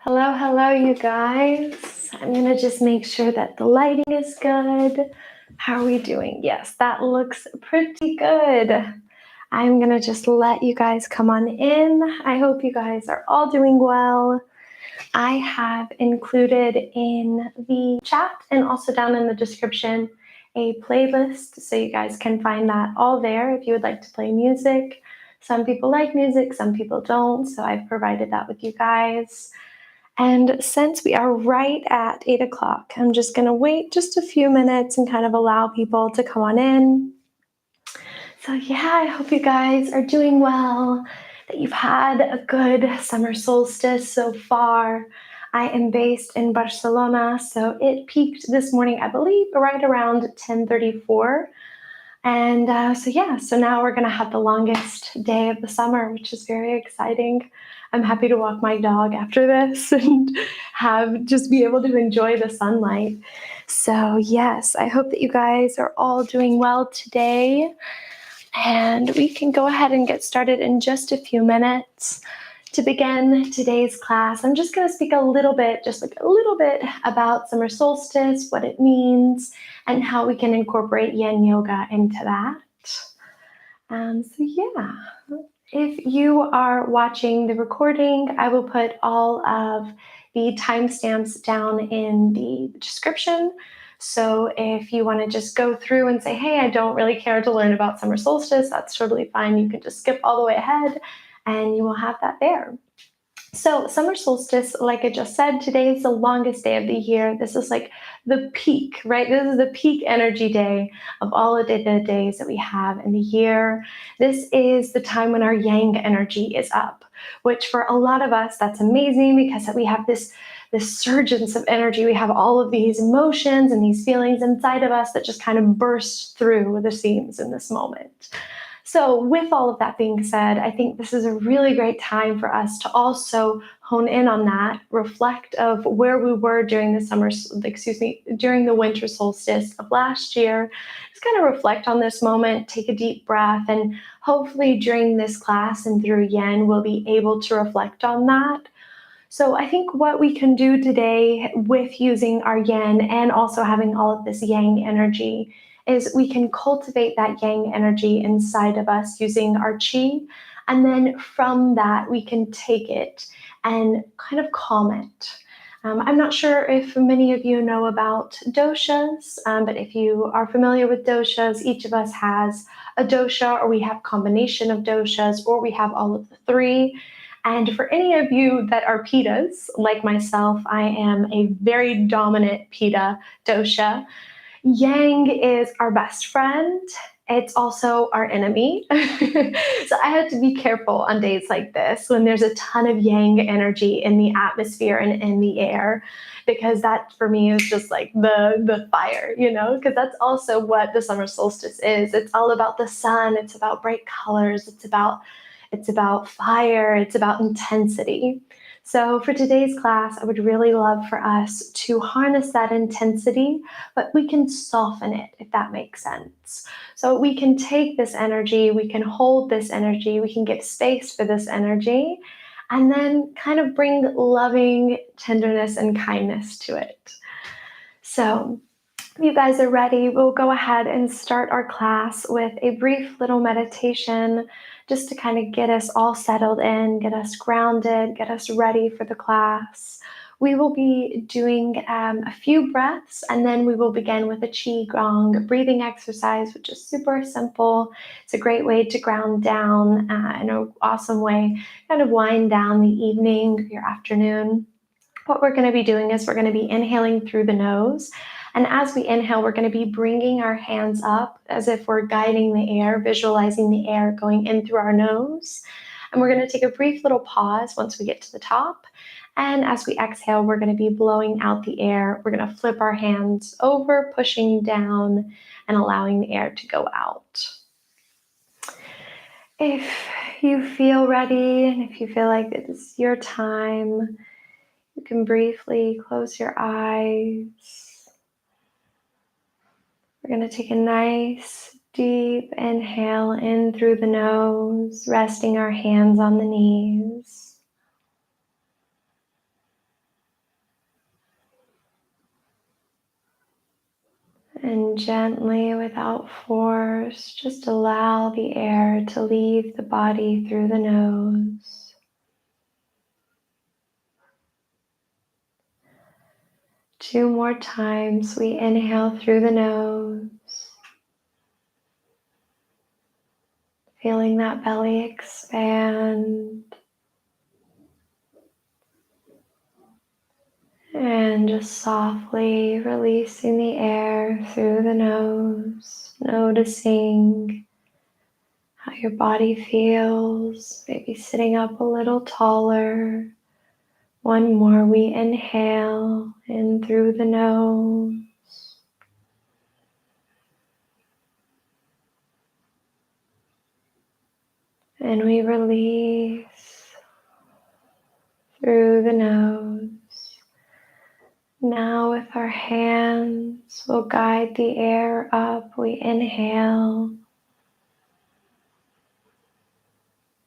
Hello, hello, you guys. I'm gonna just make sure that the lighting is good. How are we doing? Yes, that looks pretty good. I'm gonna just let you guys come on in. I hope you guys are all doing well. I have included in the chat and also down in the description a playlist, so you guys can find that all there if you would like to play music. Some people like music, some people don't, so I've provided that with you guys. And since we are right at 8 o'clock, I'm just going to wait just a few minutes and kind of allow people to come on in. So yeah, I hope you guys are doing well, that you've had a good summer solstice so far. I am based in Barcelona, so it peaked this morning, I believe, right around 10:34. And so now we're going to have the longest day of the summer, which is very exciting. I'm happy to walk my dog after this and just be able to enjoy the sunlight. So yes, I hope that you guys are all doing well today. And we can go ahead and get started in just a few minutes. To begin today's class, I'm just going to speak a little bit about summer solstice, what it means, and how we can incorporate Yin Yoga into that. If you are watching the recording, I will put all of the timestamps down in the description. So if you want to just go through and say, hey, I don't really care to learn about summer solstice, that's totally fine. You can just skip all the way ahead and you will have that there. So summer solstice, like I just said, today is the longest day of the year. This is like the peak, right? This is the peak energy day of all of the days that we have in the year. This is the time when our yang energy is up, which for a lot of us, that's amazing because we have this surgence of energy. We have all of these emotions and these feelings inside of us that just kind of burst through the seams in this moment. So with all of that being said, I think this is a really great time for us to also hone in on that, reflect of where we were during during the winter solstice of last year. Just kind of reflect on this moment, take a deep breath, and hopefully during this class and through Yin, we'll be able to reflect on that. So I think what we can do today with using our Yin and also having all of this Yang energy is we can cultivate that Yang energy inside of us using our Qi. And then from that, we can take it and kind of calm it. I'm not sure if many of you know about doshas, but if you are familiar with doshas, each of us has a dosha, or we have a combination of doshas, or we have all of the three. And for any of you that are pitas, like myself, I am a very dominant pita dosha. Yang is our best friend. It's also our enemy. So I have to be careful on days like this when there's a ton of yang energy in the atmosphere and in the air, because that for me is just like the fire, because that's also what the summer solstice is. It's all about the sun. It's about bright colors. It's about fire. It's about intensity. So for today's class, I would really love for us to harness that intensity, but we can soften it, if that makes sense. So we can take this energy, we can hold this energy, we can give space for this energy, and then kind of bring loving tenderness and kindness to it. So if you guys are ready, we'll go ahead and start our class with a brief little meditation just to kind of get us all settled in, get us grounded, get us ready for the class. We will be doing a few breaths, and then we will begin with a Qi Gong breathing exercise, which is super simple. It's a great way to ground down in an awesome way, kind of wind down the evening, your afternoon. What we're going to be doing is we're going to be inhaling through the nose. And as we inhale, we're going to be bringing our hands up as if we're guiding the air, visualizing the air going in through our nose. And we're going to take a brief little pause once we get to the top. And as we exhale, we're going to be blowing out the air. We're going to flip our hands over, pushing down, and allowing the air to go out. If you feel ready and if you feel like it is your time, you can briefly close your eyes. We're going to take a nice deep inhale in through the nose, resting our hands on the knees. And gently, without force, just allow the air to leave the body through the nose. Two more times. We inhale through the nose, feeling that belly expand. And just softly releasing the air through the nose, noticing how your body feels, maybe sitting up a little taller. One more, we inhale in through the nose. And we release through the nose. Now with our hands, we'll guide the air up. We inhale,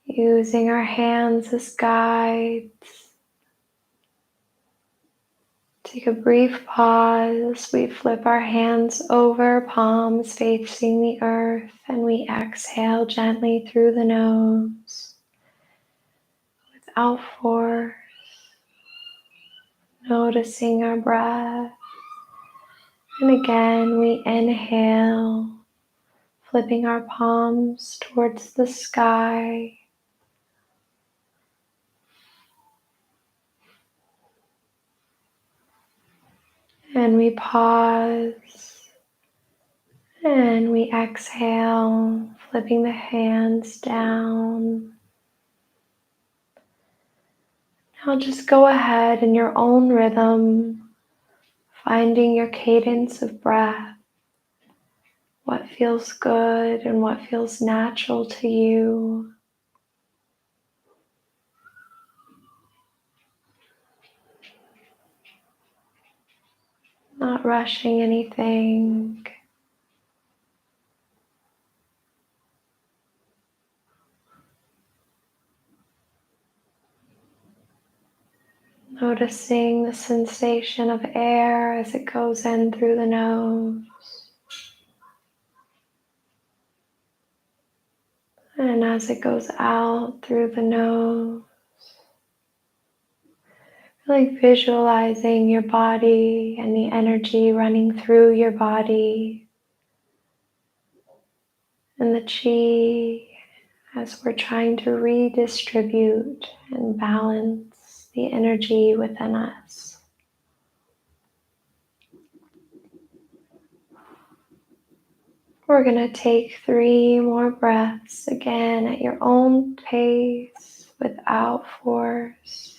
using our hands as guides. Take a brief pause. We flip our hands over, palms facing the earth, and we exhale gently through the nose without force, noticing our breath. And again, we inhale, flipping our palms towards the sky. And we pause, and we exhale, flipping the hands down. Now just go ahead in your own rhythm, finding your cadence of breath, what feels good and what feels natural to you. Not rushing anything. Noticing the sensation of air as it goes in through the nose. And as it goes out through the nose. Really visualizing your body and the energy running through your body. And the chi as we're trying to redistribute and balance the energy within us. We're going to take 3 more breaths again at your own pace without force.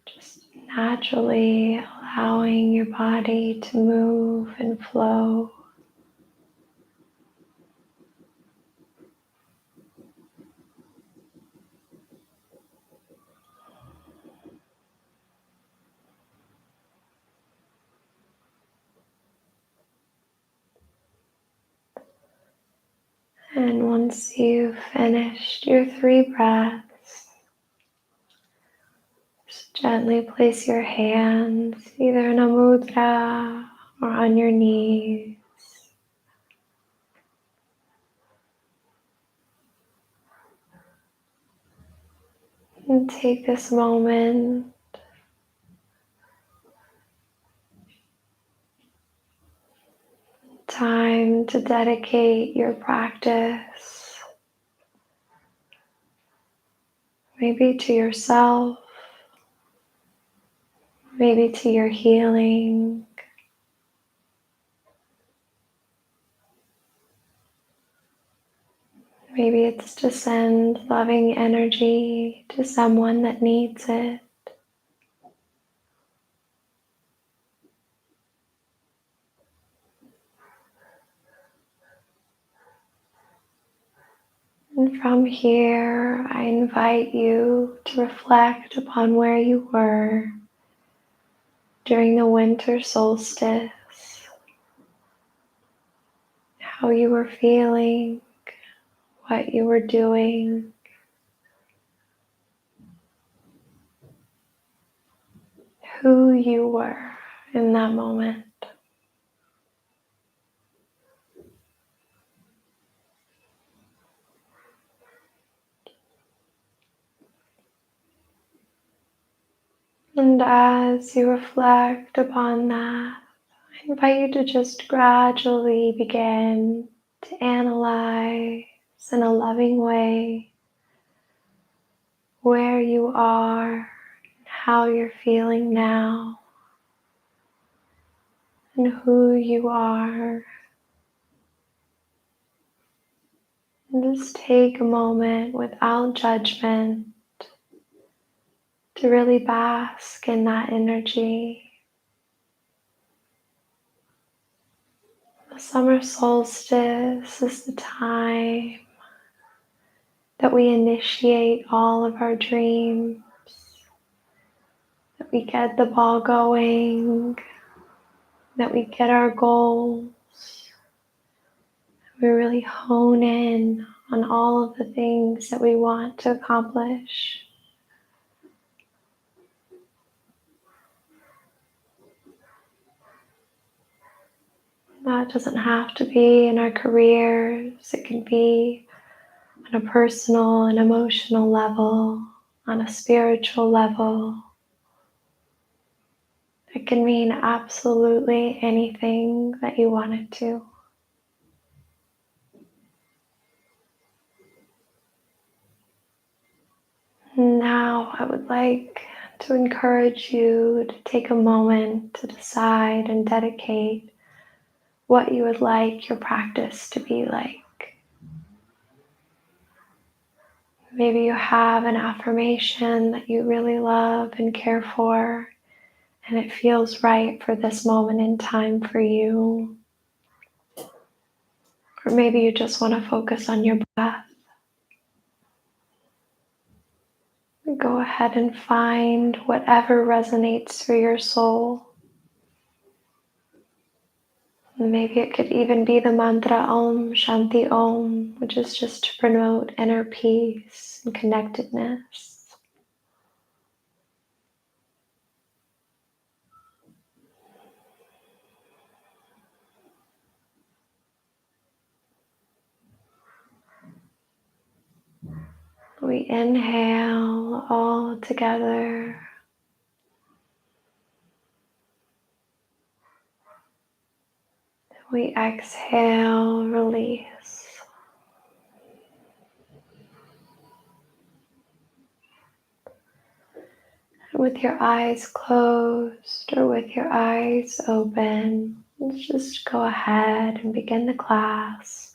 Just naturally allowing your body to move and flow. And once you've finished your 3 breaths, just gently place your hands either in a mudra or on your knees. And take this moment time to dedicate your practice, maybe to yourself, maybe to your healing. Maybe it's to send loving energy to someone that needs it. And from here, I invite you to reflect upon where you were during the winter solstice, how you were feeling, what you were doing. Who you were in that moment. And as you reflect upon that, I invite you to just gradually begin to analyze in a loving way where you are, how you're feeling now, and who you are. And just take a moment without judgment to really bask in that energy. The summer solstice is the time that we initiate all of our dreams, that we get the ball going, that we get our goals. We really hone in on all of the things that we want to accomplish. That doesn't have to be in our careers. It can be on a personal and emotional level, on a spiritual level. It can mean absolutely anything that you want it to. Now, I would like to encourage you to take a moment to decide and dedicate what you would like your practice to be like. Maybe you have an affirmation that you really love and care for, and it feels right for this moment in time for you. Or maybe you just want to focus on your breath. Go ahead and find whatever resonates for your soul. Maybe it could even be the mantra Om Shanti Om, which is just to promote inner peace and connectedness. We inhale all together. We exhale, release. With your eyes closed or with your eyes open, just go ahead and begin the class.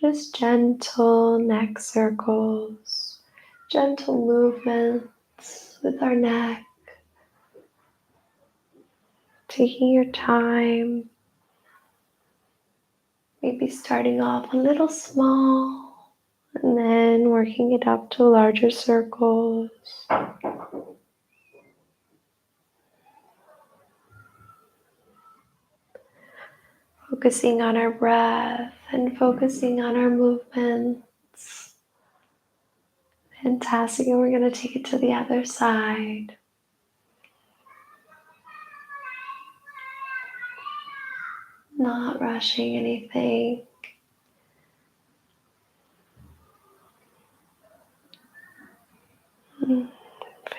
Just gentle neck circles, gentle movements with our neck. Taking your time, maybe starting off a little small and then working it up to larger circles. Focusing on our breath and focusing on our movements. Fantastic, and we're going to take it to the other side. Not rushing anything.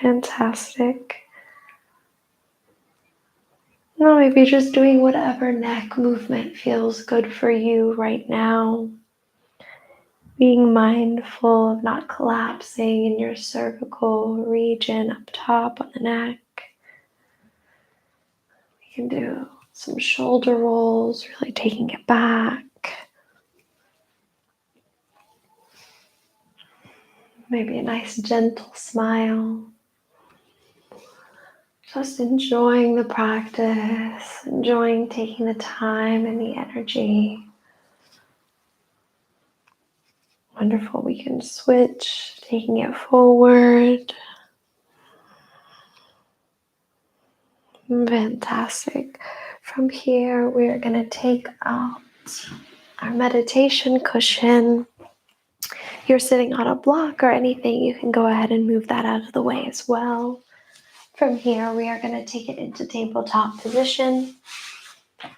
Fantastic. Now maybe just doing whatever neck movement feels good for you right now. Being mindful of not collapsing in your cervical region up top on the neck. We can do some shoulder rolls, really taking it back. Maybe a nice gentle smile. Just enjoying the practice, enjoying taking the time and the energy. Wonderful, we can switch, taking it forward. Fantastic. From here, we're going to take out our meditation cushion. If you're sitting on a block or anything, you can go ahead and move that out of the way as well. From here, we are going to take it into tabletop position.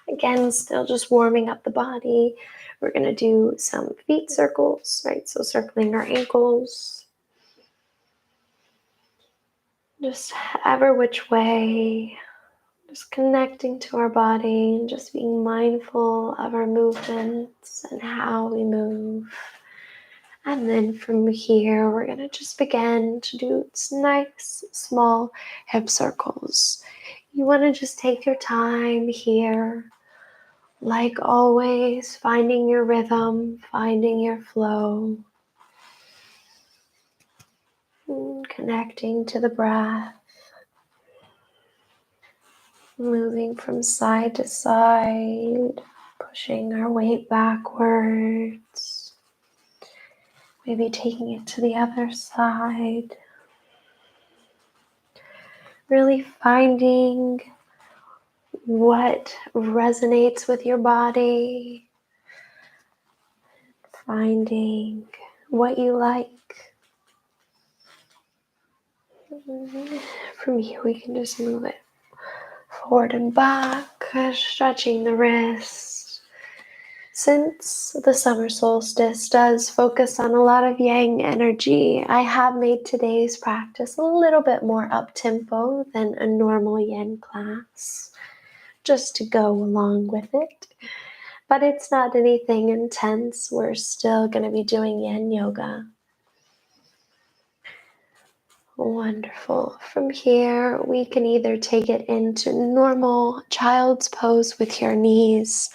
Again, still just warming up the body. We're going to do some feet circles, right? So circling our ankles. Just ever which way. Just connecting to our body and just being mindful of our movements and how we move. And then from here, we're going to just begin to do nice, small hip circles. You want to just take your time here. Like always, finding your rhythm, finding your flow. Connecting to the breath. Moving from side to side. Pushing our weight backwards. Maybe taking it to the other side. Really finding what resonates with your body. Finding what you like. From here we can just move it forward and back, stretching the wrists. Since the summer solstice does focus on a lot of yang energy, I have made today's practice a little bit more up-tempo than a normal yin class, just to go along with it. But it's not anything intense. We're still going to be doing yin yoga. Wonderful. From here, we can either take it into normal child's pose with your knees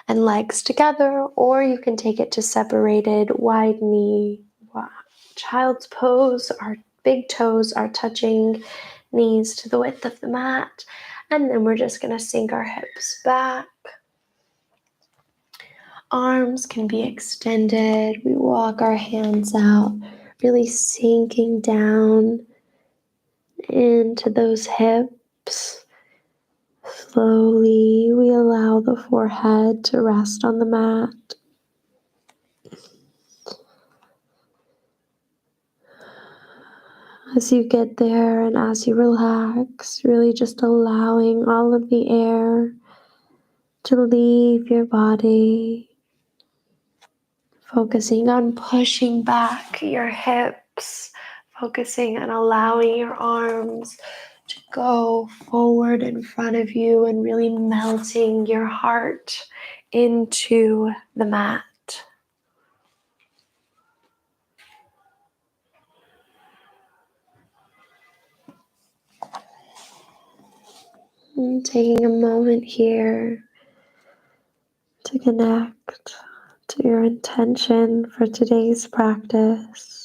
and legs together, or you can take it to separated wide knee child's pose. Our big toes are touching, knees to the width of the mat, and then we're just going to sink our hips back. Arms can be extended. We walk our hands out, really sinking down into those hips. Slowly, we allow the forehead to rest on the mat. As you get there and as you relax, really just allowing all of the air to leave your body. Focusing on pushing back your hips, focusing on allowing your arms to go forward in front of you and really melting your heart into the mat. And taking a moment here to connect to your intention for today's practice.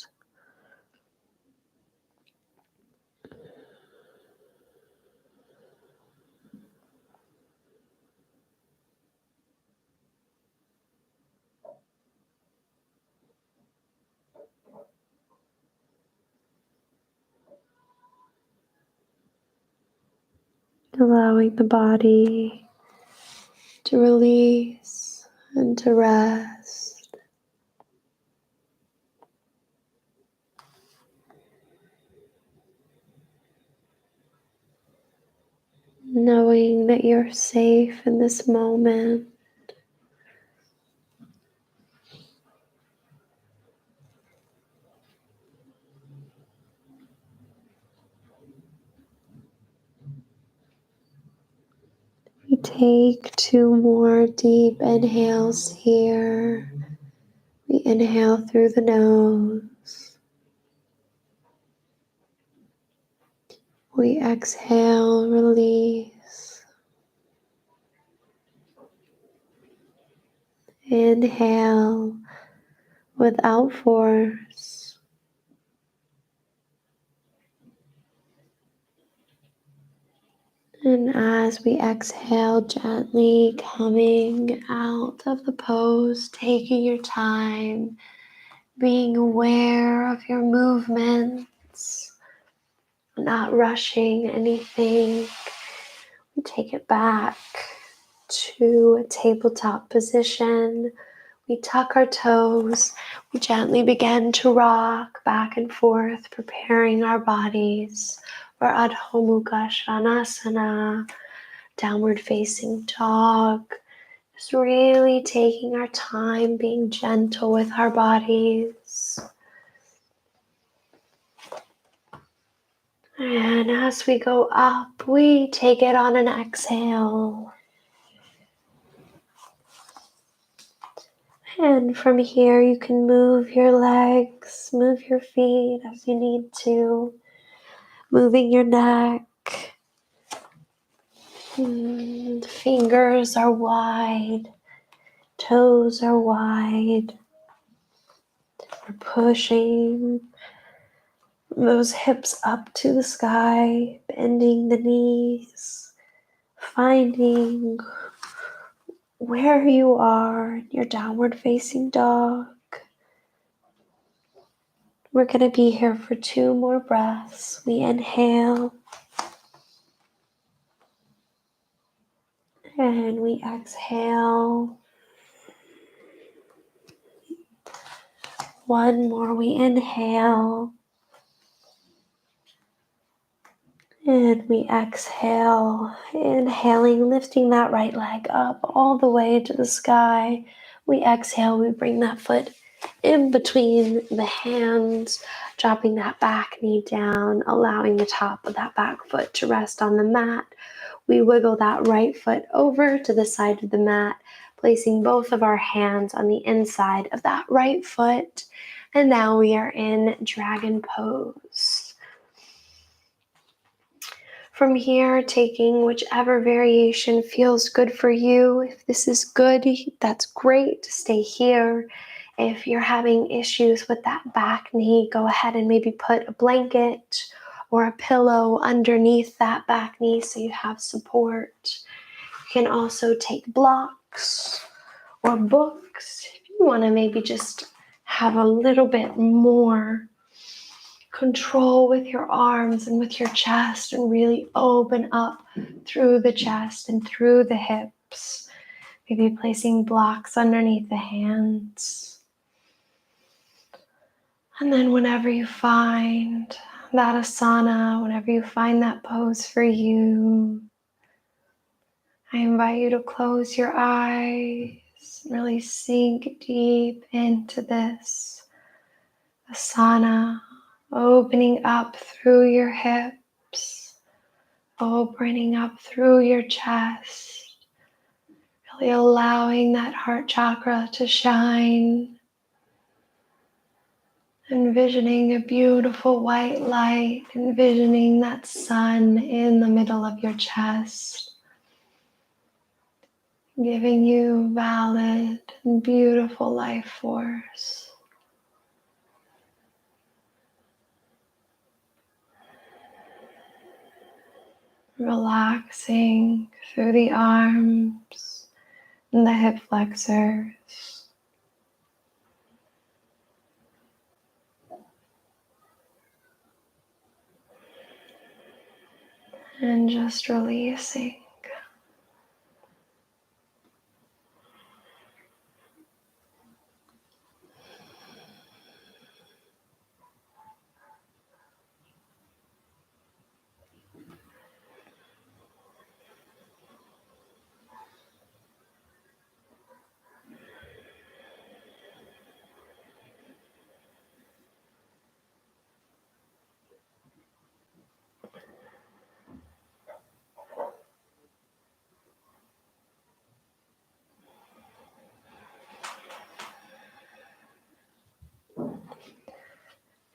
Allowing the body to release and to rest. Knowing that you're safe in this moment. We take 2 more deep inhales here. We inhale through the nose. We exhale, release. Inhale without force. And as we exhale, gently coming out of the pose, taking your time, being aware of your movements, not rushing anything. We take it back to a tabletop position. We tuck our toes. We gently begin to rock back and forth, preparing our bodies or Adho Mukha Svanasana, downward facing dog. Just really taking our time, being gentle with our bodies. And as we go up, we take it on an exhale. And from here, you can move your legs, move your feet as you need to, moving your neck. Fingers are wide, toes are wide. We're pushing those hips up to the sky, bending the knees, finding where you are in your downward facing dog. We're going to be here for 2 more breaths. We inhale and we exhale. 1 more. We inhale and we exhale. Inhaling, lifting that right leg up all the way to the sky. We exhale, we bring that foot in between the hands, dropping that back knee down, allowing the top of that back foot to rest on the mat. We wiggle that right foot over to the side of the mat, placing both of our hands on the inside of that right foot. And now we are in dragon pose. From here, taking whichever variation feels good for you. If this is good, that's great. Stay here. If you're having issues with that back knee, go ahead and maybe put a blanket or a pillow underneath that back knee so you have support. You can also take blocks or books if you want to maybe just have a little bit more control with your arms and with your chest and really open up through the chest and through the hips. Maybe placing blocks underneath the hands. And then whenever you find that asana, whenever you find that pose for you, I invite you to close your eyes, really sink deep into this asana, opening up through your hips, opening up through your chest, really allowing that heart chakra to shine, envisioning a beautiful white light, envisioning that sun in the middle of your chest, giving you valid and beautiful life force. Relaxing through the arms and the hip flexors. And just releasing.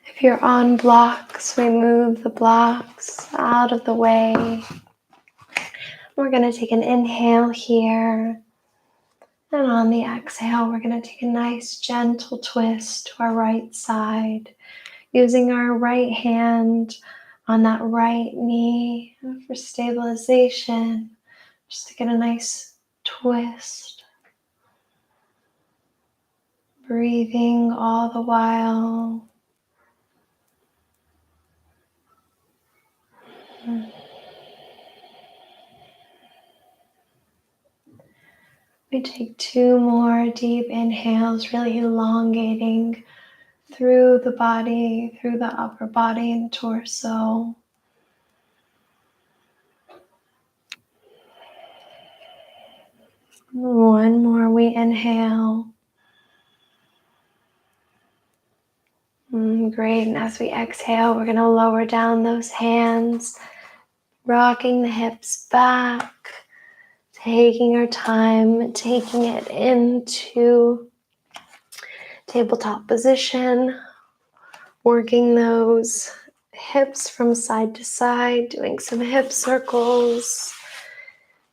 If you're on blocks, we move the blocks out of the way. We're going to take an inhale here. And on the exhale, we're going to take a nice gentle twist to our right side, using our right hand on that right knee for stabilization, just to get a nice twist. Breathing all the while. We take 2 more deep inhales, really elongating through the body, through the upper body and torso. One more, we inhale. Great, and as we exhale, we're gonna lower down those hands, rocking the hips back, taking our time, taking it into tabletop position, working those hips from side to side, doing some hip circles,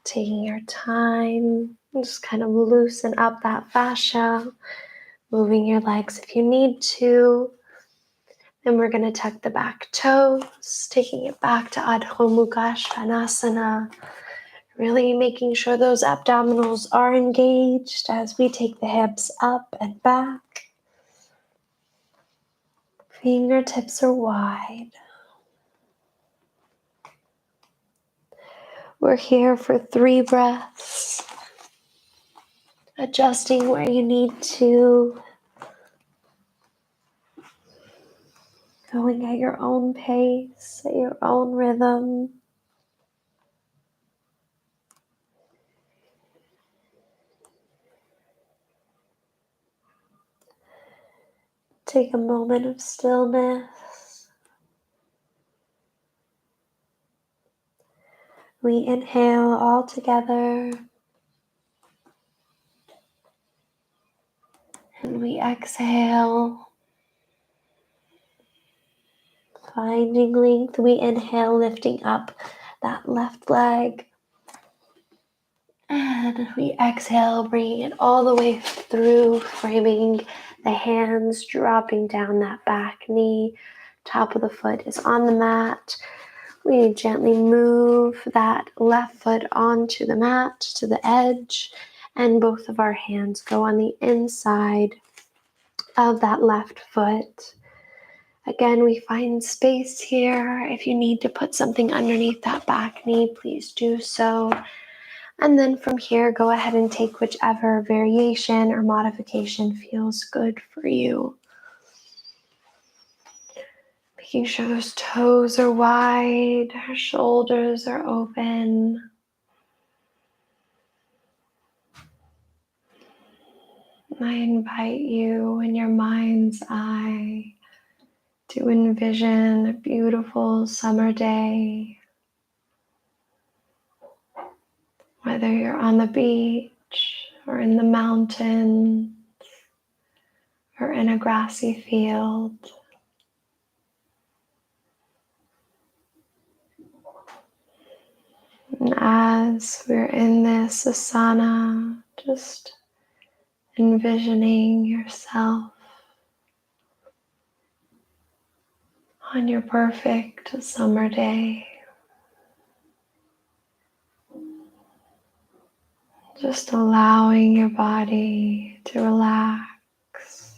taking your time, just kind of loosen up that fascia, moving your legs if you need to. Then we're going to tuck the back toes, taking it back to Adho Mukha Svanasana, really making sure those abdominals are engaged as we take the hips up and back. Fingertips are wide. We're here for 3 breaths, adjusting where you need to, going at your own pace, at your own rhythm. Take a moment of stillness. We inhale all together, and we exhale. Finding length, we inhale, lifting up that left leg. And we exhale, bringing it all the way through, framing the hands, dropping down that back knee. Top of the foot is on the mat. We gently move that left foot onto the mat, to the edge, and both of our hands go on the inside of that left foot. Again, we find space here. If you need to put something underneath that back knee, please do so. And then from here, go ahead and take whichever variation or modification feels good for you. Making sure those toes are wide, our shoulders are open. I invite you in your mind's eye to envision a beautiful summer day. Whether you're on the beach or in the mountains or in a grassy field. And as we're in this asana, just envisioning yourself on your perfect summer day. Just allowing your body to relax.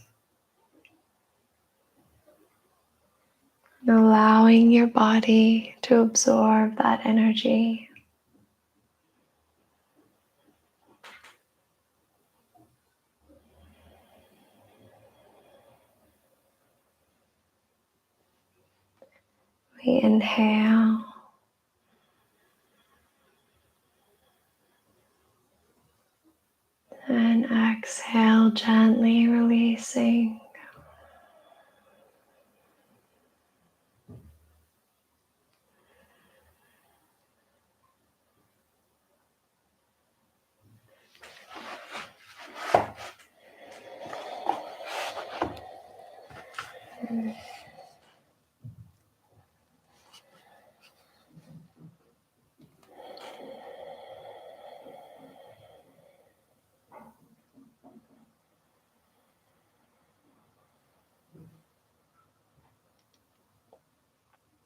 And allowing your body to absorb that energy. We inhale. And exhale, gently releasing.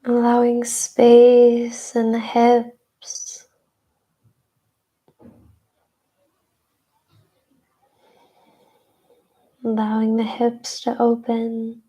Allowing space in the hips. Allowing the hips to open.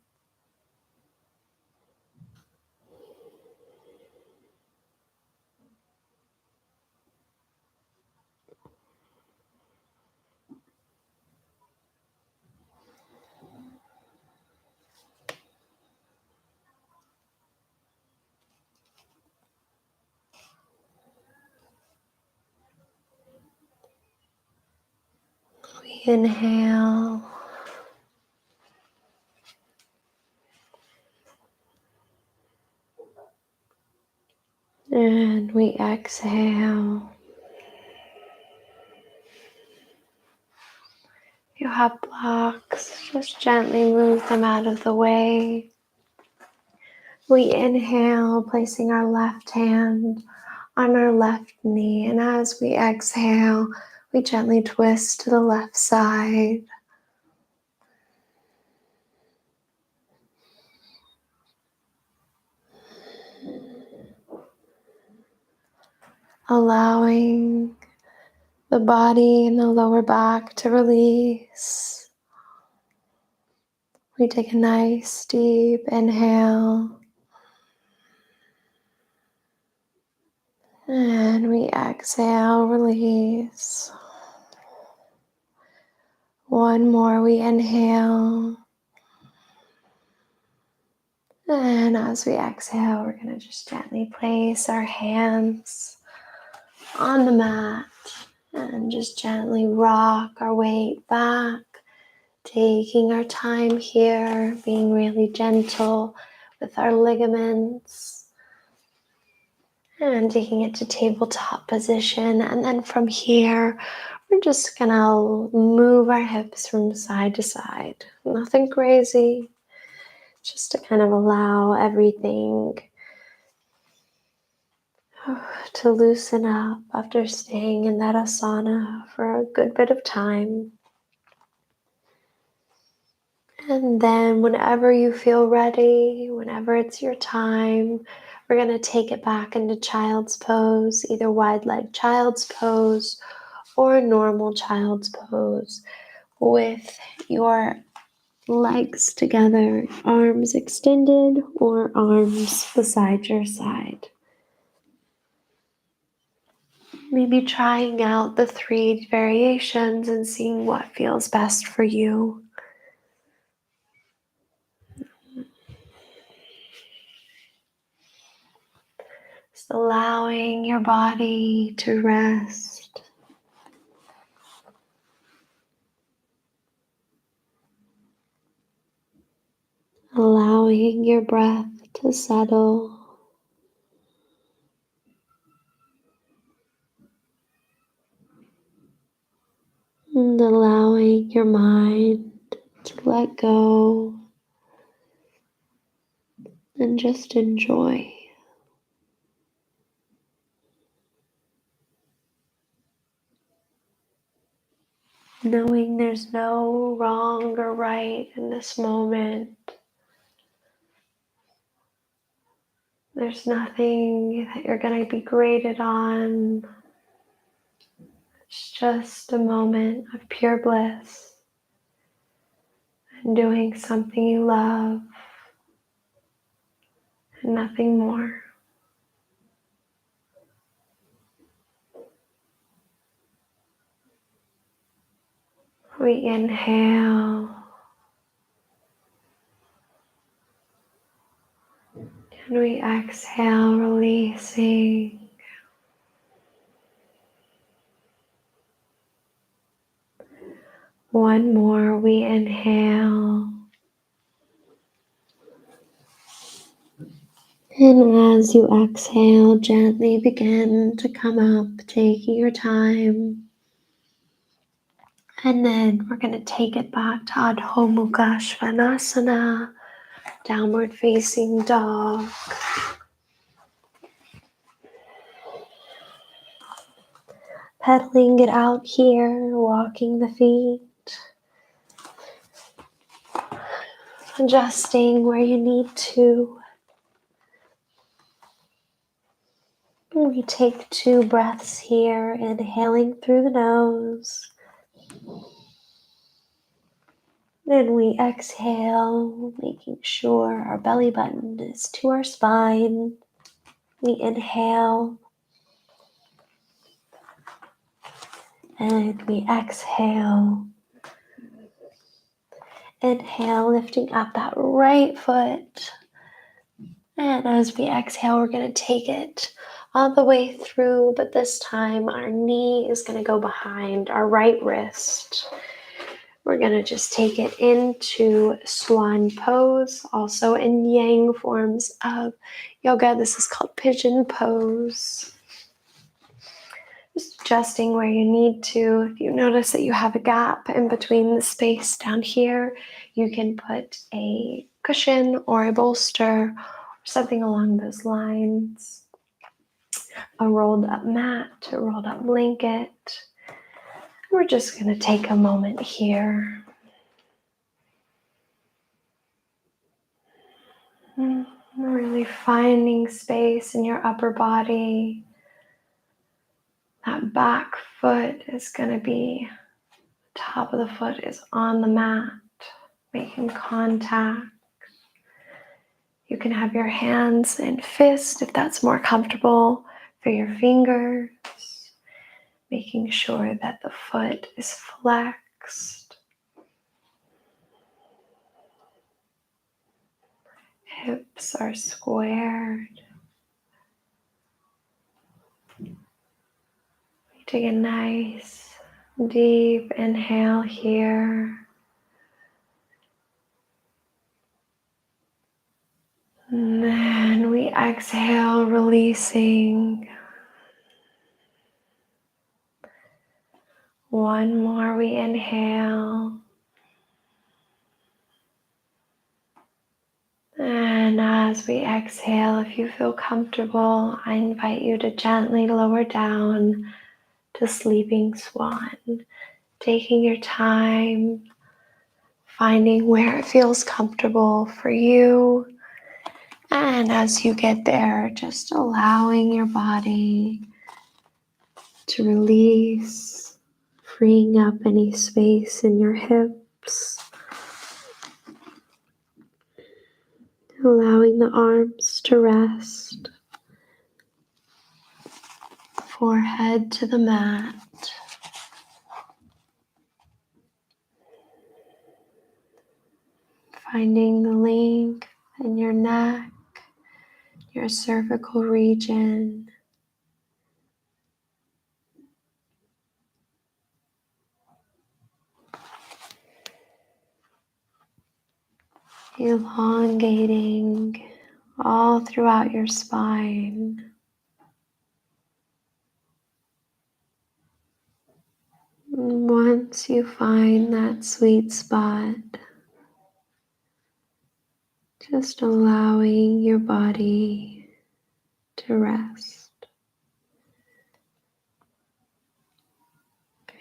Inhale. And we exhale. If you have blocks, just gently move them out of the way. We inhale, placing our left hand on our left knee. And as we exhale, we gently twist to the left side. Allowing the body and the lower back to release. We take a nice deep inhale. And we exhale, release. One more, we inhale. And as we exhale, we're going to just gently place our hands on the mat and just gently rock our weight back, taking our time here, being really gentle with our ligaments and taking it to tabletop position. And then from here, we're just gonna move our hips from side to side. Nothing crazy, just to kind of allow everything to loosen up after staying in that asana for a good bit of time. And then whenever you feel ready, whenever it's your time, we're going to take it back into child's pose, either wide-legged child's pose or normal child's pose with your legs together, arms extended or arms beside your side. Maybe trying out the 3 variations and seeing what feels best for you. Just allowing your body to rest. Allowing your breath to settle. And allowing your mind to let go and just enjoy. Knowing there's no wrong or right in this moment. There's nothing that you're going to be graded on. It's just a moment of pure bliss and doing something you love and nothing more. We inhale and we exhale, releasing. One more, we inhale. And as you exhale, gently begin to come up, taking your time. And then we're going to take it back to Adho Mukha Svanasana, downward facing dog. Pedaling it out here, walking the feet. Adjusting where you need to. And we take 2 breaths here, inhaling through the nose. Then we exhale, making sure our belly button is to our spine. We inhale. And we exhale. Inhale, lifting up that right foot. And as we exhale, we're going to take it all the way through, but this time our knee is going to go behind our right wrist. We're going to just take it into swan pose, also in yang forms of yoga. This is called pigeon pose. Just adjusting where you need to. If you notice that you have a gap in between the space down here, you can put a cushion or a bolster or something along those lines. A rolled up mat, a rolled up blanket. We're just going to take a moment here. Really finding space in your upper body. That back foot is going to be, the top of the foot is on the mat, making contact. You can have your hands in fist if that's more comfortable for your fingers. Making sure that the foot is flexed. Hips are squared. Take a nice deep inhale here. And then we exhale, releasing. One more, we inhale. And as we exhale, if you feel comfortable, I invite you to gently lower down to sleeping swan. Taking your time, finding where it feels comfortable for you. And as you get there, just allowing your body to release, freeing up any space in your hips. Allowing the arms to rest, forehead to the mat. Finding the length in your neck, your cervical region. Elongating all throughout your spine. And once you find that sweet spot, just allowing your body to rest.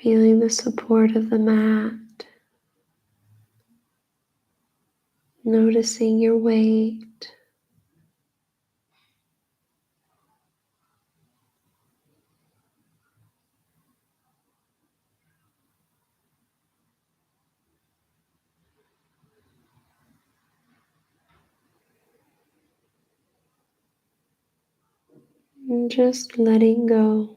Feeling the support of the mat. Noticing your weight. And just letting go.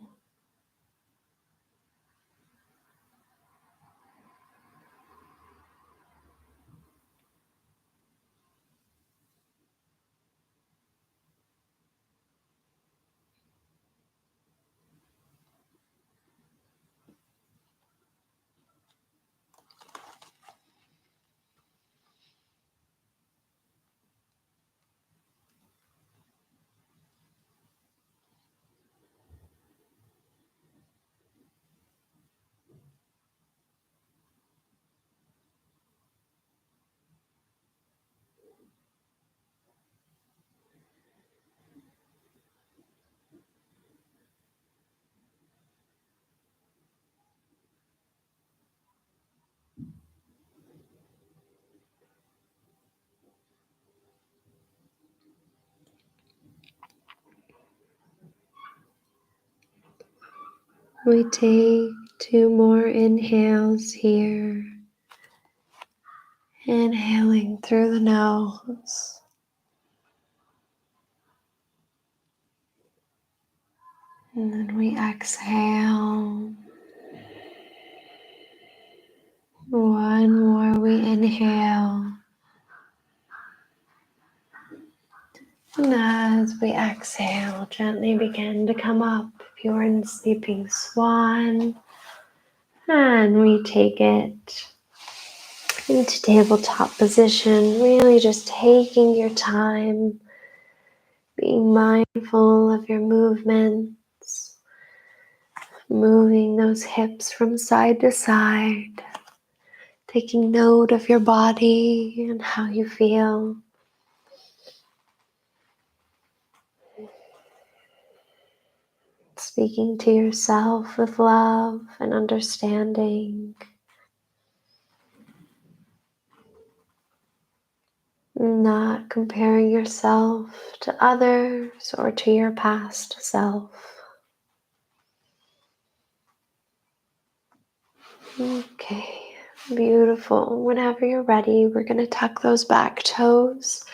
We take 2 more inhales here. Inhaling through the nose. And then we exhale. One more, we inhale. And as we exhale, gently begin to come up if you're in sleeping swan. And we take it into tabletop position, really just taking your time, being mindful of your movements, moving those hips from side to side, taking note of your body and how you feel. Speaking to yourself with love and understanding. Not comparing yourself to others or to your past self. Okay, beautiful. Whenever you're ready, we're going to tuck those back toes.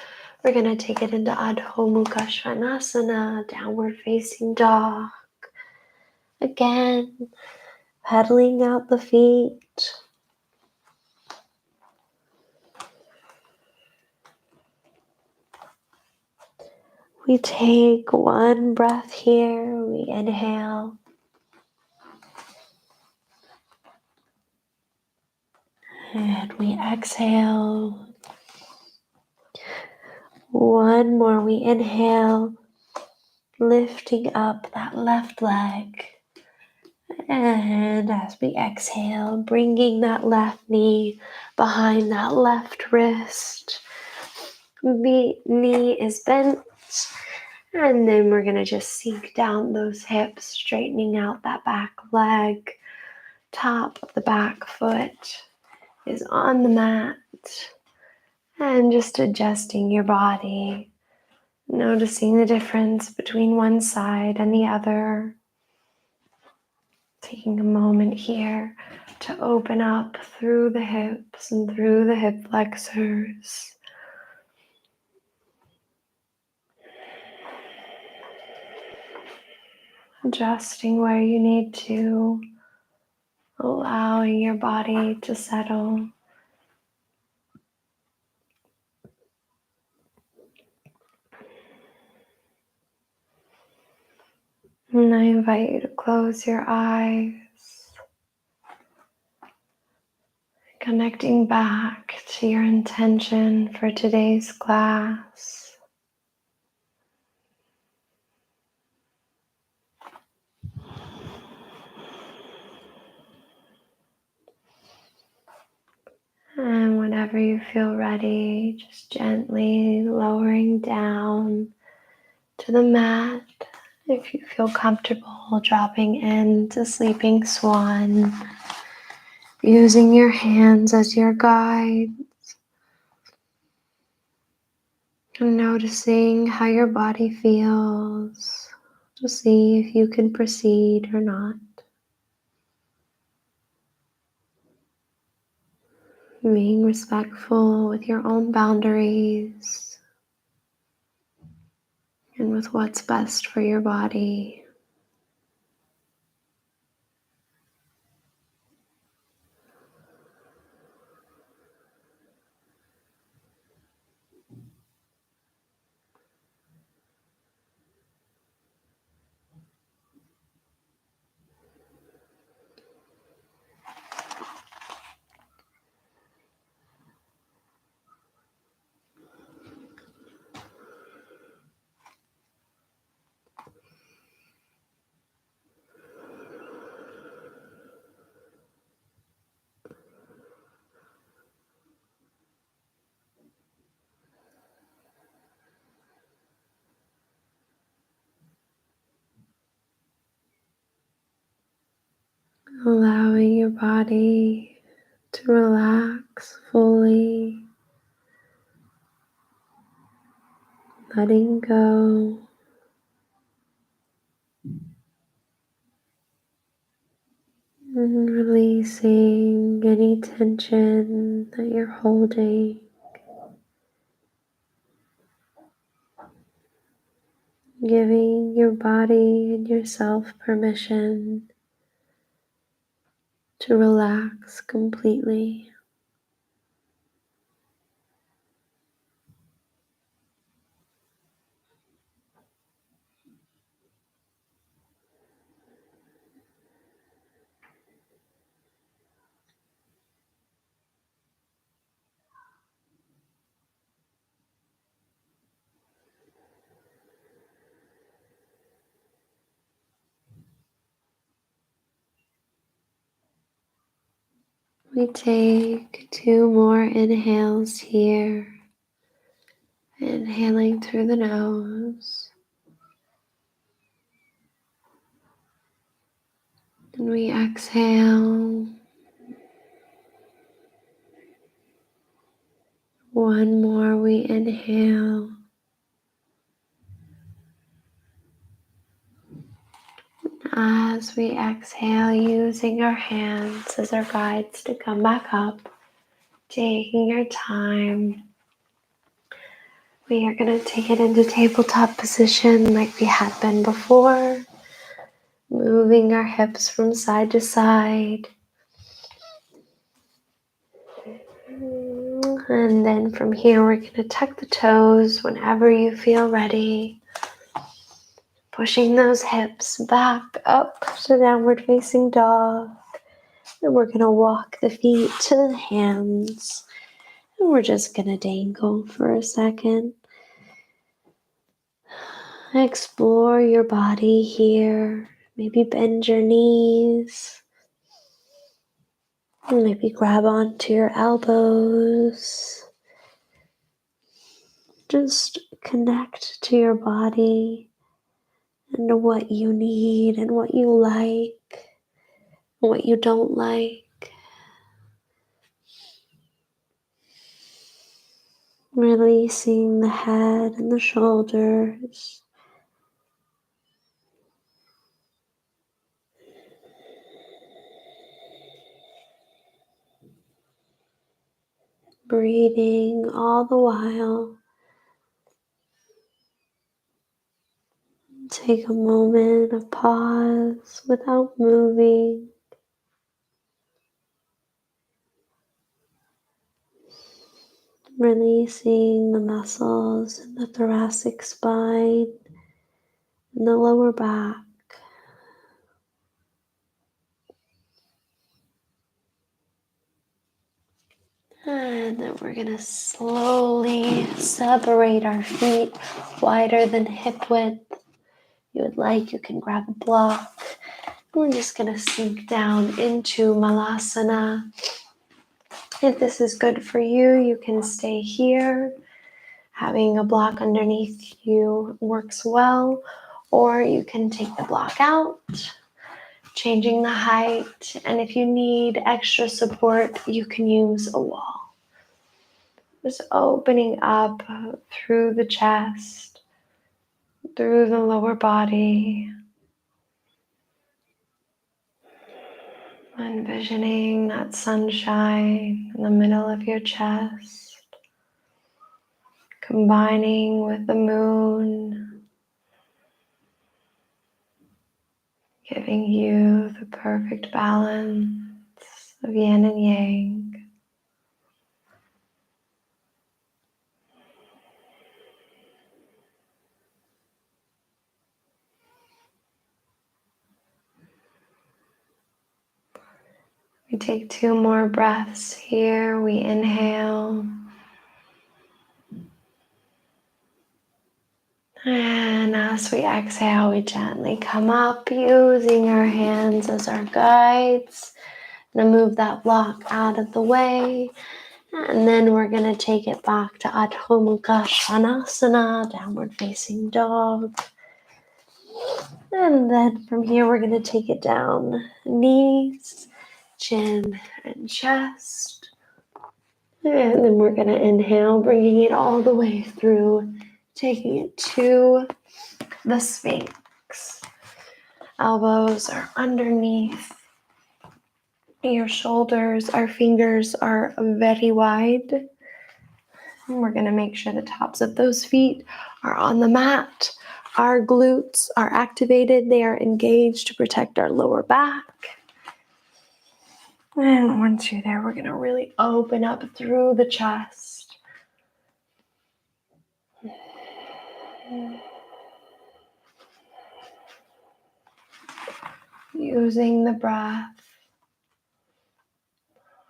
We're going to take it into Adho Mukha Svanasana, downward facing dog. Again, pedaling out the feet. We take one breath here. We inhale. And we exhale. One more. We inhale, lifting up that left leg. And as we exhale, bringing that left knee behind that left wrist. The knee is bent. And then we're going to just sink down those hips, straightening out that back leg. Top of the back foot is on the mat. And just adjusting your body. Noticing the difference between one side and the other. Taking a moment here to open up through the hips and through the hip flexors. Adjusting where you need to, allowing your body to settle. And I invite you to close your eyes, connecting back to your intention for today's class. And whenever you feel ready, just gently lowering down to the mat. If you feel comfortable, dropping into sleeping swan, using your hands as your guide, and noticing how your body feels to see if you can proceed or not. Being respectful with your own boundaries and with what's best for your body. Allowing your body to relax fully, letting go. And releasing any tension that you're holding. Giving your body and yourself permission to relax completely. We take 2 more inhales here. Inhaling through the nose. And we exhale. 1 more, we inhale. As we exhale, using our hands as our guides to come back up, taking your time. We are going to take it into tabletop position like we had been before, moving our hips from side to side. And then from here, we're going to tuck the toes whenever you feel ready. Pushing those hips back up to downward facing dog. And we're going to walk the feet to the hands. And we're just going to dangle for a second. Explore your body here. Maybe bend your knees. Maybe grab onto your elbows. Just connect to your body and to what you need and what you like and what you don't like. Releasing the head and the shoulders. Breathing all the while. Take a moment of pause without moving. Releasing the muscles in the thoracic spine and the lower back. And then we're going to slowly separate our feet wider than hip width. If you would like, you can grab a block. We're just going to sink down into Malasana. If this is good for you, you can stay here. Having a block underneath you works well, or you can take the block out, changing the height, and if you need extra support, you can use a wall. Just opening up through the chest, through the lower body, envisioning that sunshine in the middle of your chest, combining with the moon, giving you the perfect balance of yin and yang. We take 2 more breaths here. We inhale. And as we exhale, we gently come up using our hands as our guides. I'm going to move that block out of the way. And then we're going to take it back to Adho Mukha Svanasana, downward facing dog. And then from here, we're going to take it down, knees, chin, and chest. And then we're going to inhale, bringing it all the way through, taking it to the Sphinx. Elbows are underneath your shoulders. Our fingers are very wide. And we're going to make sure the tops of those feet are on the mat. Our glutes are activated. They are engaged to protect our lower back. And once you're there, we're going to really open up through the chest. Using the breath,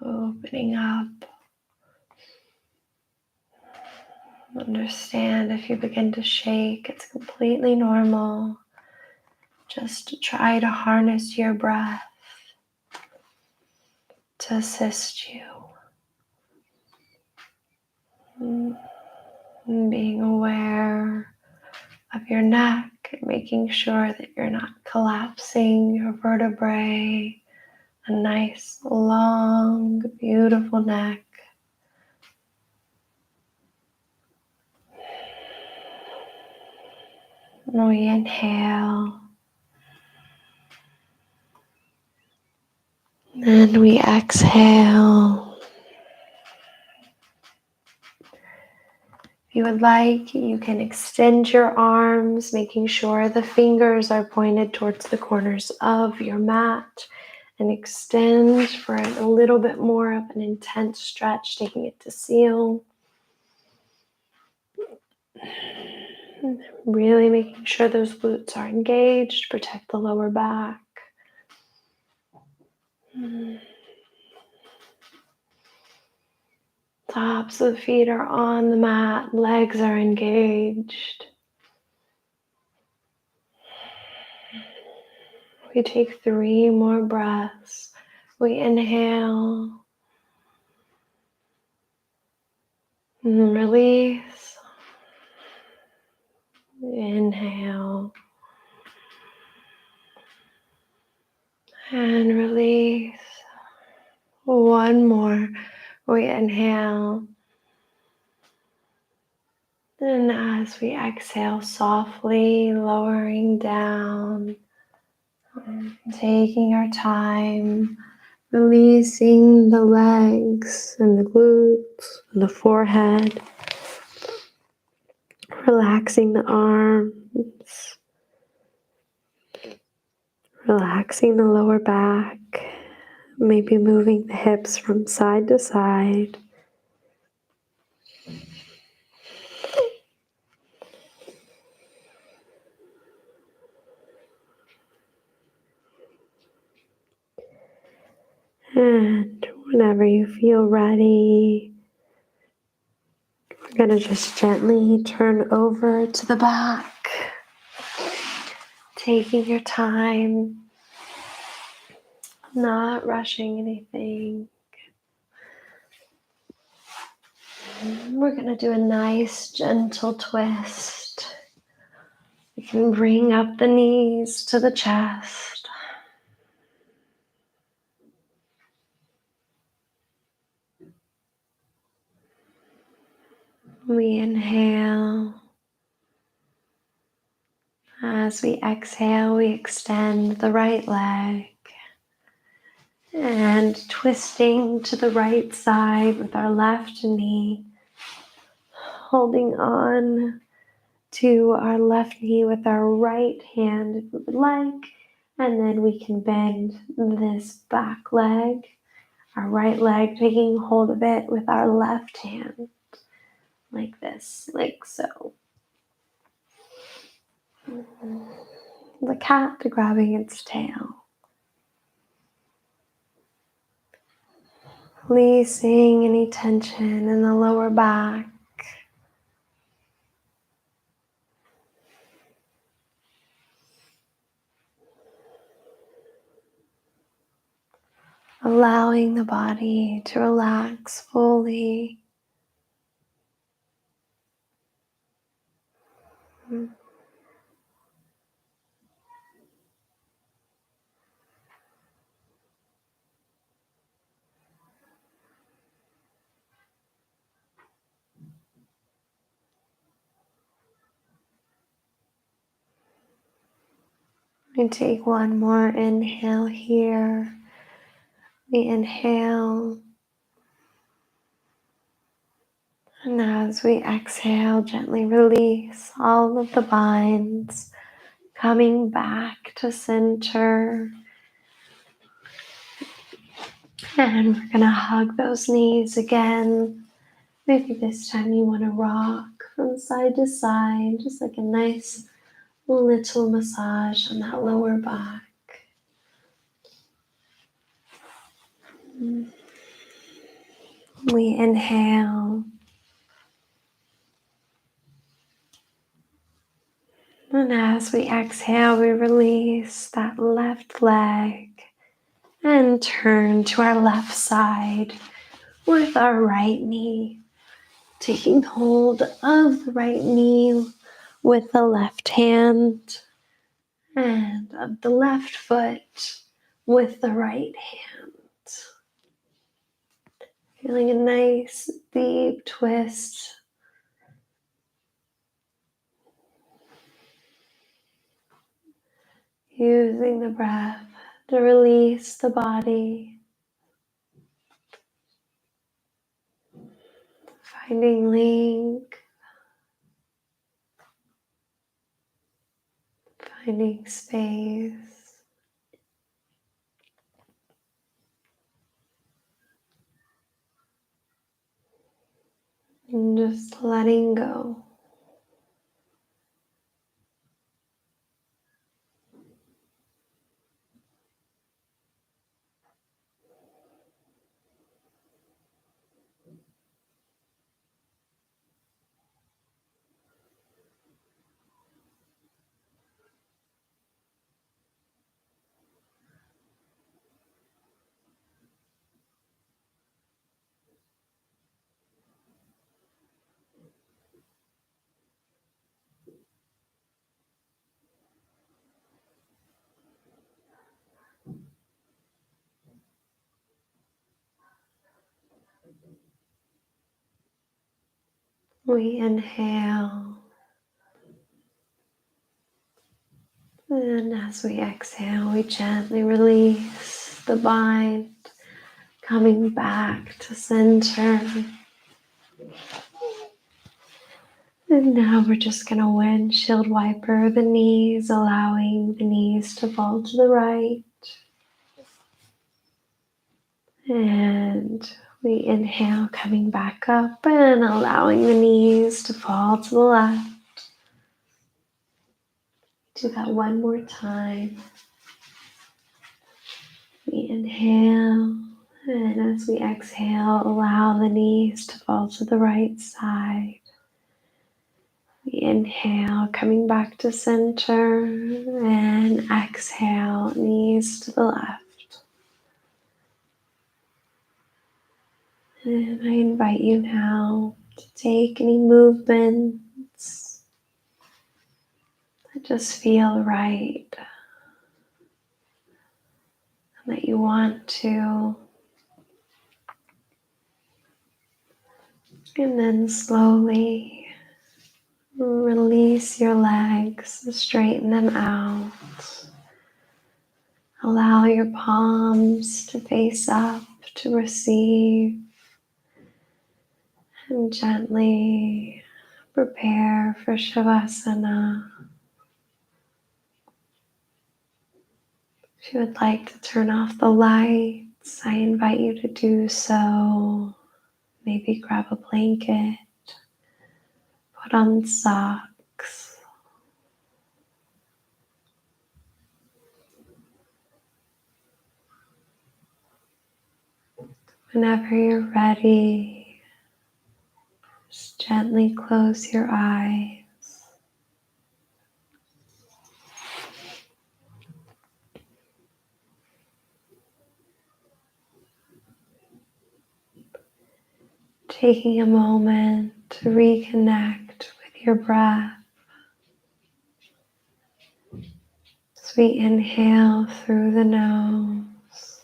opening up. Understand if you begin to shake, it's completely normal. Just try to harness your breath. to assist you. And being aware of your neck and making sure that you're not collapsing your vertebrae. A nice, long, beautiful neck. And we inhale. And we exhale. If you would like, you can extend your arms, making sure the fingers are pointed towards the corners of your mat. And extend for a little bit more of an intense stretch, taking it to seal. Really making sure those glutes are engaged, protect the lower back. Tops of the feet are on the mat, legs are engaged. We take 3 more breaths. We inhale and release. Inhale and release. One more. We inhale. And as we exhale, softly lowering down, taking our time, releasing the legs and the glutes and the forehead, relaxing the arms, relaxing the lower back, maybe moving the hips from side to side. And whenever you feel ready, we're going to just gently turn over to the back, taking your time, not rushing anything. We're going to do a nice gentle twist. You can bring up the knees to the chest. We inhale. As we exhale, we extend the right leg. And twisting to the right side with our left knee. Holding on to our left knee with our right hand if we would like. And then we can bend this back leg. Our right leg, taking hold of it with our left hand. Like this, like so. The cat grabbing its tail. Releasing any tension in the lower back. Allowing the body to relax fully. We take one more inhale here. We inhale. And as we exhale, gently release all of the binds, coming back to center. And we're going to hug those knees again. Maybe this time you want to rock from side to side, just like a nice little massage on that lower back. We inhale. And as we exhale, we release that left leg And turn to our left side with our right knee. Taking hold of the right knee with the left hand and of the left foot with the right hand. Feeling a nice deep twist. Using the breath to release the body. Finding length. Finding space. And just letting go. We inhale. And as we exhale, we gently release the mind, coming back to center. And now we're just going to windshield wiper the knees, allowing the knees to fall to the right. And we inhale, coming back up and allowing the knees to fall to the left. Do that one more time. We inhale, and as we exhale, allow the knees to fall to the right side. We inhale, coming back to center, and exhale, knees to the left. And I invite you now to take any movements that just feel right, and that you want to. And then slowly release your legs, straighten them out. Allow your palms to face up to receive, and gently prepare for Shavasana. If you would like to turn off the lights, I invite you to do so. Maybe grab a blanket, put on socks. Whenever you're ready, just gently close your eyes. Taking a moment to reconnect with your breath. As we inhale through the nose,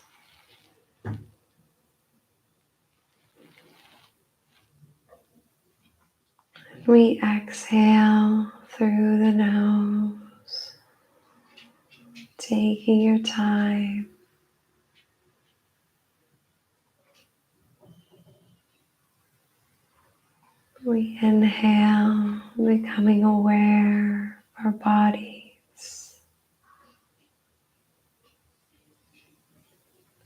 we exhale through the nose, taking your time. We inhale, becoming aware of our bodies,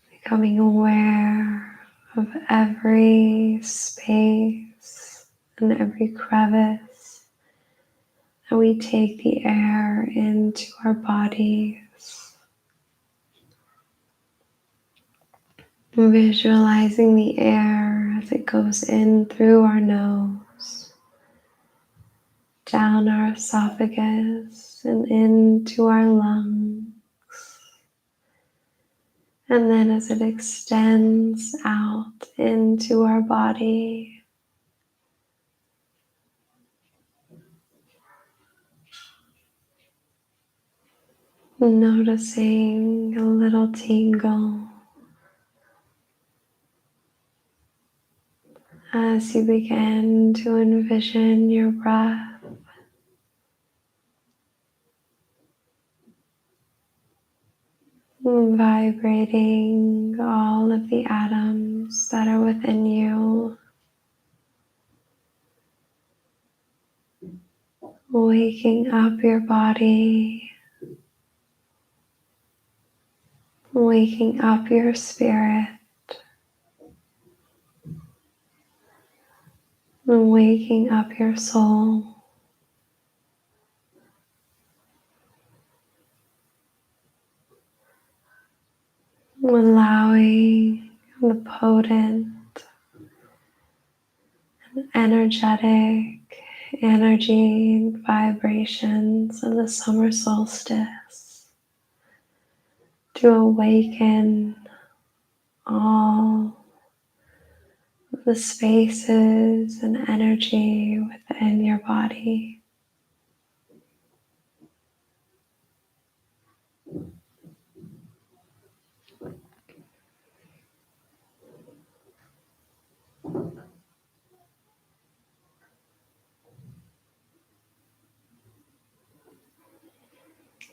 becoming aware of every space and every crevice that we take the air into our bodies. Visualizing the air as it goes in through our nose, down our esophagus and into our lungs, And then as it extends out into our body, noticing a little tingle as you begin to envision your breath vibrating all of the atoms that are within you, waking up your body, waking up your spirit, and waking up your soul. Allowing the potent, energetic energy and vibrations of the summer solstice to awaken all of the spaces and energy within your body.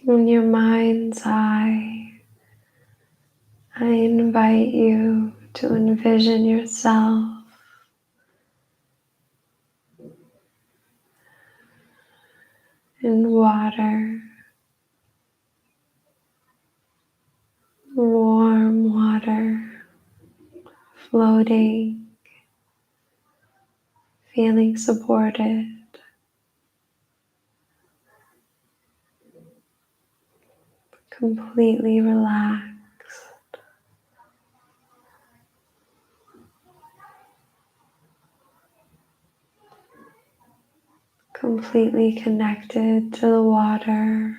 In your mind's eye, I invite you to envision yourself in water, warm water, floating, feeling supported, completely relaxed, completely connected to the water,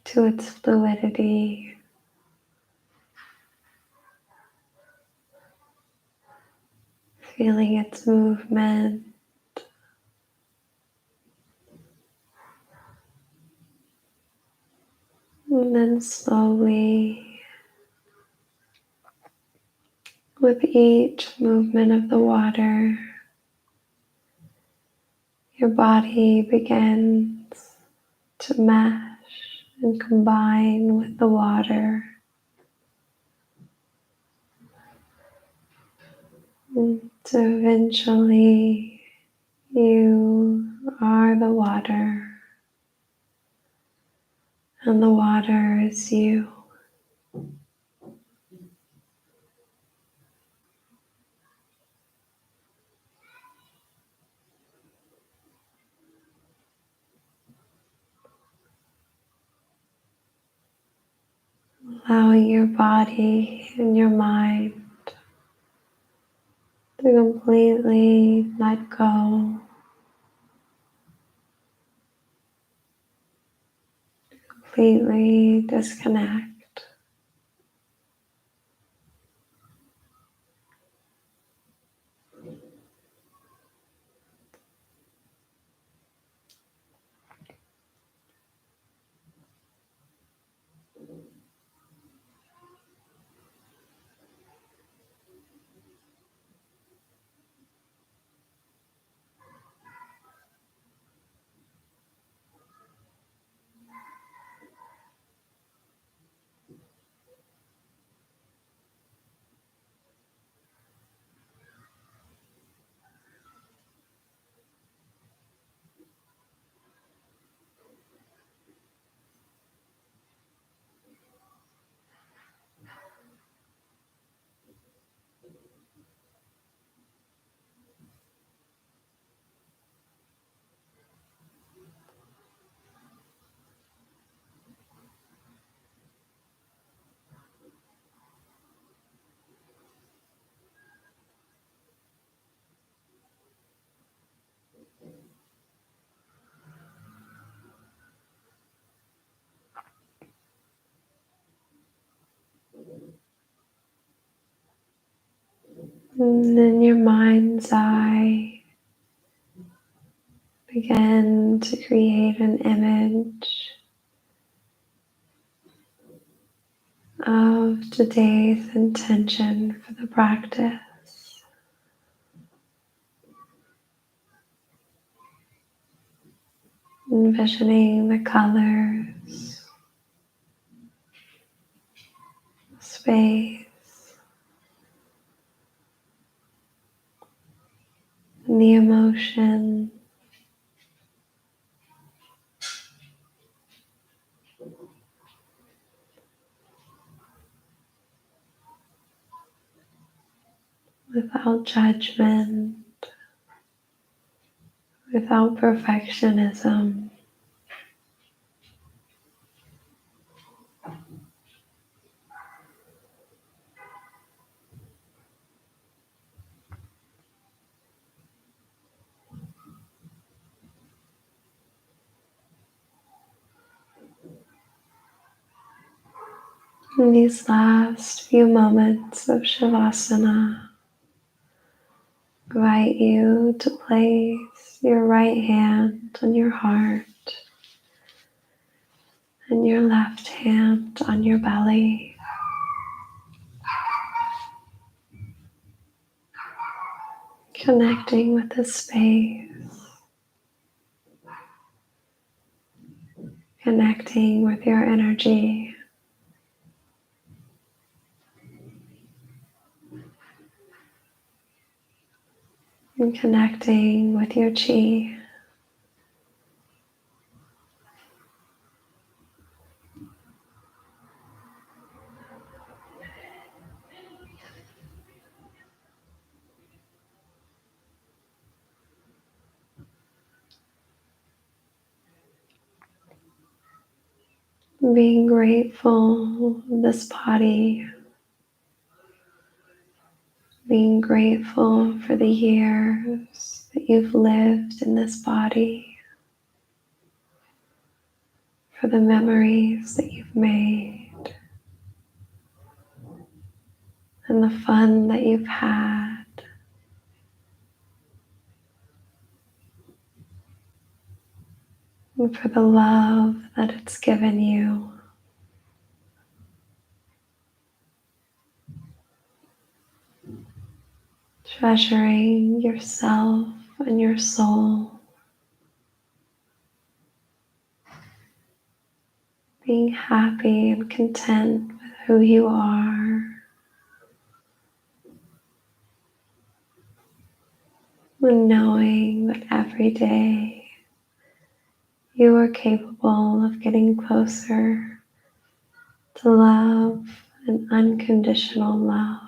to its fluidity, feeling its movement, and then slowly, with each movement of the water, your body begins to mesh and combine with the water, and so eventually you are the water, and the water is you. Allowing your body and your mind to completely let go, completely disconnect. And in your mind's eye, begin to create an image of today's intention for the practice. Envisioning the colors, space, and the emotion. Without judgment, without perfectionism. In these last few moments of Shavasana, I invite you to place your right hand on your heart and your left hand on your belly. Connecting with the space, connecting with your energy. And connecting with your chi. Being grateful for this body, being grateful for the years that you've lived in this body, for the memories that you've made, and the fun that you've had. And for the love that it's given you. Treasuring yourself and your soul. Being happy and content with who you are. And knowing that every day you are capable of getting closer to love and unconditional love.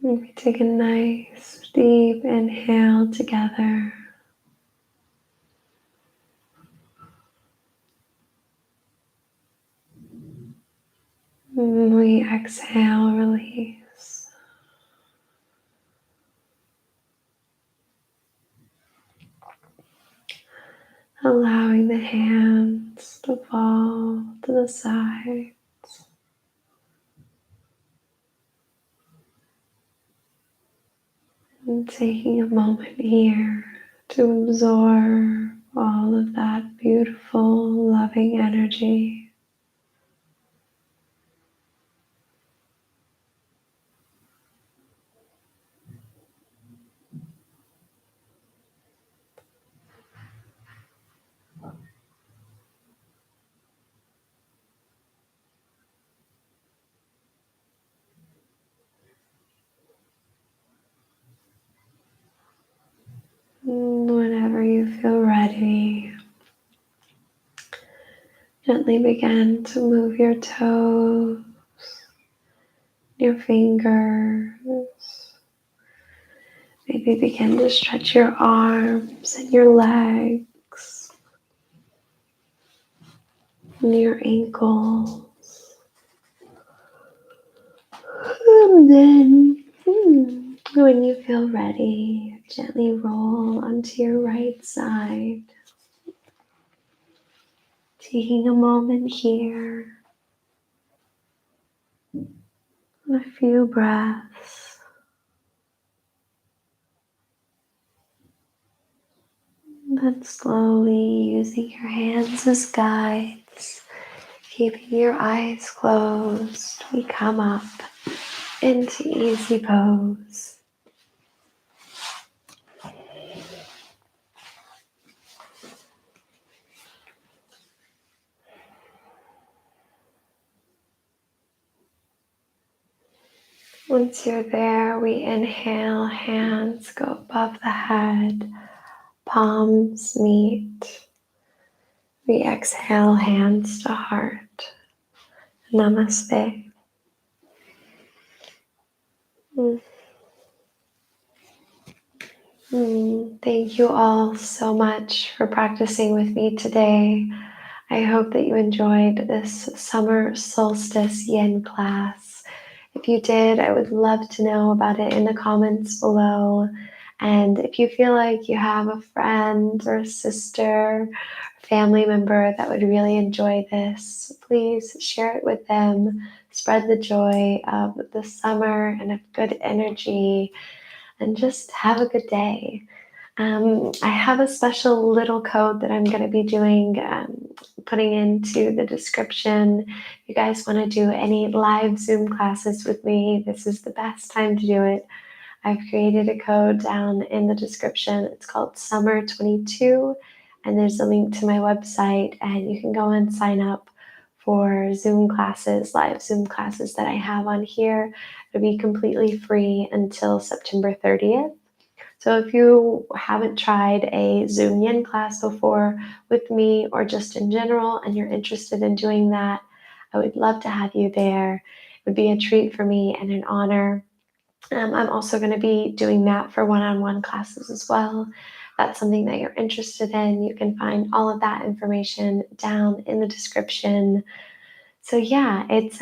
And we take a nice deep inhale together. And we exhale, release. Allowing the hands to fall to the side. And taking a moment here to absorb all of that beautiful, loving energy. And whenever you feel ready, gently begin to move your toes, your fingers. Maybe begin to stretch your arms and your legs and your ankles. And then, when you feel ready, gently roll onto your right side. Taking a moment here, a few breaths. Then slowly using your hands as guides, keeping your eyes closed, we come up into easy pose. Once you're there, we inhale, hands go above the head, palms meet. We exhale, hands to heart. Namaste. Thank you all so much for practicing with me today. I hope that you enjoyed this summer solstice yin class. If you did, I would love to know about it in the comments below. And if you feel like you have a friend or a sister, family member that would really enjoy this, please share it with them. Spread the joy of the summer and of good energy, and just have a good day. I have a special little code that I'm going to be putting into the description. If you guys want to do any live Zoom classes with me, this is the best time to do it. I've created a code down in the description. It's called Summer22, and there's a link to my website, and you can go and sign up for Zoom classes, live Zoom classes that I have on here. It'll be completely free until September 30th. So if you haven't tried a Zoom Yin class before with me or just in general and you're interested in doing that, I would love to have you there. It would be a treat for me and an honor. I'm also going to be doing that for one-on-one classes as well. If that's something that you're interested in, you can find all of that information down in the description. So yeah, it's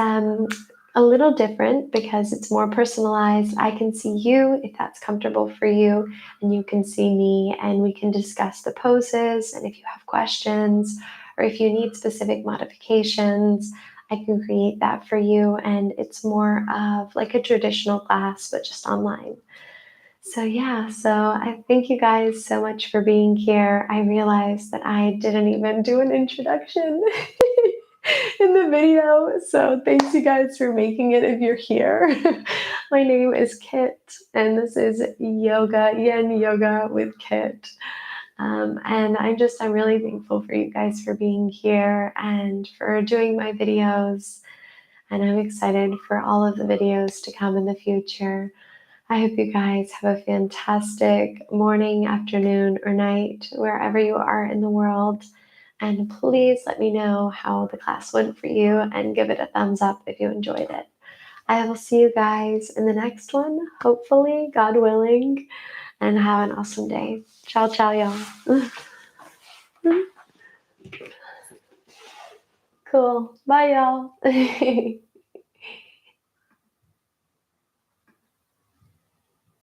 a little different because it's more personalized. I can see you if that's comfortable for you, and you can see me, and we can discuss the poses. And if you have questions or if you need specific modifications, I can create that for you. And it's more of like a traditional class, but just online. So yeah, so I thank you guys so much for being here. I realized that I didn't even do an introduction in the video. So thanks you guys for making it if you're here. My name is Kit, and this is Yin Yoga with Kit. And I'm really thankful for you guys for being here and for doing my videos. And I'm excited for all of the videos to come in the future. I hope you guys have a fantastic morning, afternoon, or night, wherever you are in the world. And please let me know how the class went for you and give it a thumbs up if you enjoyed it. I will see you guys in the next one, hopefully, God willing, and have an awesome day. Ciao, ciao, y'all. Cool. Bye, y'all.